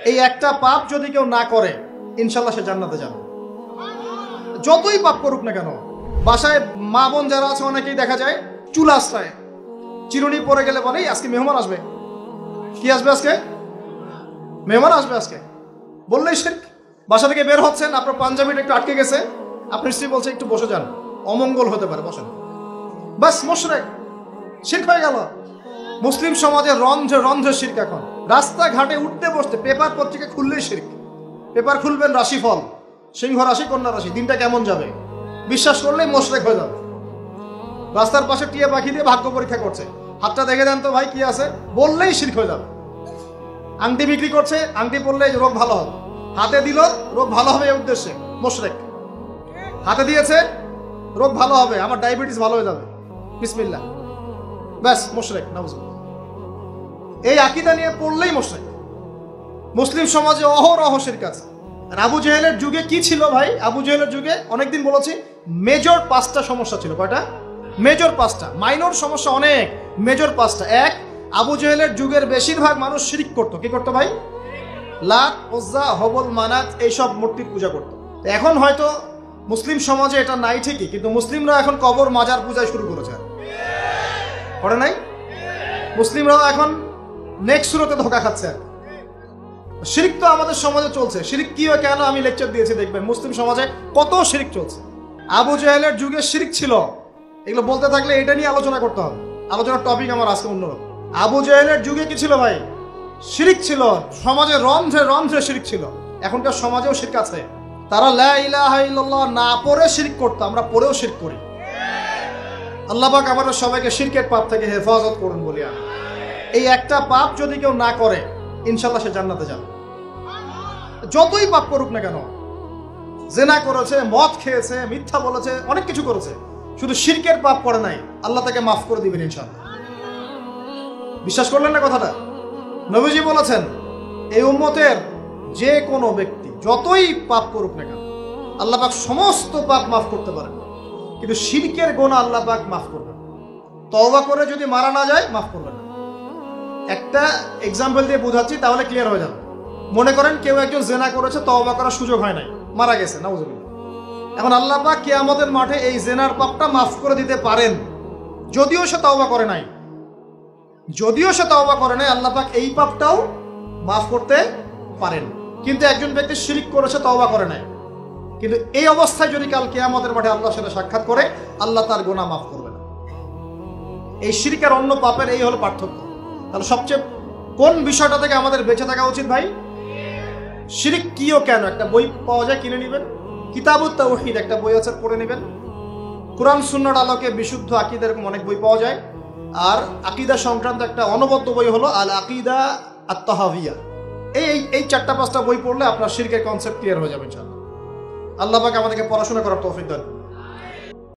এই একটা পাপ যদি কেউ না করে ইনশাল্লাহ সে জান্নাতে যাবে, যতই পাপ করুক না কেন। বাসায় মা বোন যারা আছে অনেকেই দেখা যায় চুল আশ্রয়, চিরুনি পরে গেলে বলে আজকে মেহমান আসবে। কি আসবে আজকে? মেহমান আসবে আজকে বললেই শিরক। বাসা থেকে বের হচ্ছেন, আপনার পাঞ্জাবিটা একটু আটকে গেছে, আপনার স্ত্রী বলছে একটু বসে যান, অমঙ্গল হতে পারে, বসেন, বাস মুশরিক, শিরক হয়ে গেল। মুসলিম সমাজে রন্ধ্রে রন্ধ্রে শিরক। এখন রাস্তাঘাটে উঠতে বসতে পেপার পত্রিকা খুললেই শিরক। পেপার খুলবেন রাশিফল, সিংহ রাশি কন্যা রাশি, দিনটা কেমন যাবে বিশ্বাস করলেই মুশরিক হয়ে যাবে। রাস্তার পাশে টিয়া পাখি দিয়ে ভাগ্য পরীক্ষা করছে, হাতটা দেখে দেন তো ভাই কি আছে, বললেই শিরক হয়ে যাবে। আংটি বিক্রি করছে, আংটি পরলে রোগ ভালো হবে, হাতে দিল রোগ ভালো হবে এই উদ্দেশ্যে, মুশরিক। হাতে দিয়েছে রোগ ভালো হবে, আমার ডায়াবেটিস ভালো হয়ে যাবে, বিসমিল্লাহ, ব্যাস মুশরিক, নাউজুবিল্লাহ। এই আকীদা নিয়ে পড়লেই মুশরিক। মুসলিম সমাজে অহরহ শিরক আছে। আর আবু জেহেলের যুগে কি ছিল ভাই? আবু জেহেলের যুগে অনেকদিন বলেছি মেজর 5টা সমস্যা ছিল। কয়টা? মেজর 5টা, মাইনর সমস্যা অনেক, মেজর 5টা। এক, আবু জেহেলের যুগের বেশিরভাগ মানুষ শিরক করতো। কি করতো ভাই? লাত, উজ্জা, হবল, মানাত এইসব মূর্তির পূজা করতো। এখন হয়তো মুসলিম সমাজে এটা নাই ঠিকই, কিন্তু মুসলিমরা এখন কবর মাজার পূজায় শুরু করেছে, করে নাই? মুসলিমরাও এখন নেক্সট সুরতে ধোকা খাচ্ছে। শিরক তো আমাদের সমাজে চলছে। শিরক কি হয় কেন আমি লেকচার দিয়েছি, দেখবেন মুসলিম সমাজে কত শিরক চলছে। আবু জেহেলের যুগে শিরক ছিল, এগুলো বলতে থাকলে এটা নিয়ে আলোচনা করতে হবে। আলোচনার টপিক আমার আজকে অন্যরকম। আবু জেহেলের যুগে কি ছিল ভাই? শিরক ছিল, সমাজে রন্ধ্রে রন্ধ্রে শিরক ছিল। এখনকার সমাজেও শিরক আছে। তারা লা ইলাহা ইল্লাল্লাহ না পড়ে শিরক করতো, আমরা পড়েও শিরক করি। আল্লাহ পাক আমাদের সবাইকে শিরকের পাপ থেকে হেফাজত করুন বলি। এই একটা পাপ যদি কেউ না করে ইনশাল্লাহ সে জান্নাতে যাবে, যতই পাপ করুক না কেন। জেনা করেছে, মদ খেয়েছে, মিথ্যা বলেছে, অনেক কিছু করেছে, শুধু শিরকের পাপ করে নাই, আল্লাহ তাকে মাফ করে দিবেন ইনশাল্লাহ। বিশ্বাস করলেন না কথাটা? নবীজি বলেছেন এই উম্মতের যে কোনো ব্যক্তি যতই পাপ করুক না কেন আল্লাহ পাক সমস্ত পাপ মাফ করতে পারেন, কিন্তু শিরকের গুনাহ আল্লাহ পাক মাফ করবেন। তওবা করে যদি মারা না যায় মাফ করবেন না। একটা এক্সাম্পল দিয়ে বোঝাচ্ছি, তাহলে ক্লিয়ার হয়ে যাবে। মনে করেন কেউ একজন জেনা করেছে, তওবা করার সুযোগ হয় নাই, মারা গেছে, নাউজুবিল্লাহ। এখন আল্লাহ পাক কিয়ামতের মাঠে এই জেনার পাপটা মাফ করে দিতে পারেন, যদিও সে তওবা করে নাই। আল্লাহ পাক এই পাপটাও মাফ করতে পারেন। কিন্তু একজন ব্যক্তি শিরক করেছে, তওবা করে নাই, কিন্তু এই অবস্থায় যদি কাল কিয়ামতের মাঠে আল্লাহর সাথে সাক্ষাৎ করে, আল্লাহ তার গুনাহ মাফ করবে না। এই শিরক আর অন্য পাপের এই হলো পার্থক্য। তাহলে সবচেয়ে কোন বিষয়টা থেকে আমাদের বেঁচে থাকা উচিত ভাই? শিরক কি ও কেন, একটা বই পাওয়া যায়, কিনে নেবেন। কিতাবুত তাওহীদ একটা বই আছে, পড়ে নেবেন। কুরআন সুন্নাহর আলোকে বিশুদ্ধ আকীদা, এরকম অনেক বই পাওয়া যায়। আর আকীদা সংক্রান্ত একটা অনবদ্য বই হলো আল আকীদা আত-তাহাওয়িয়া। এই 4টা 5টা বই পড়লে আপনার শিরকের কনসেপ্ট ক্লিয়ার হয়ে যাবে ইনশাআল্লাহ। আল্লাহ পাক আমাদেরকে পড়াশোনা করার তৌফিক দান।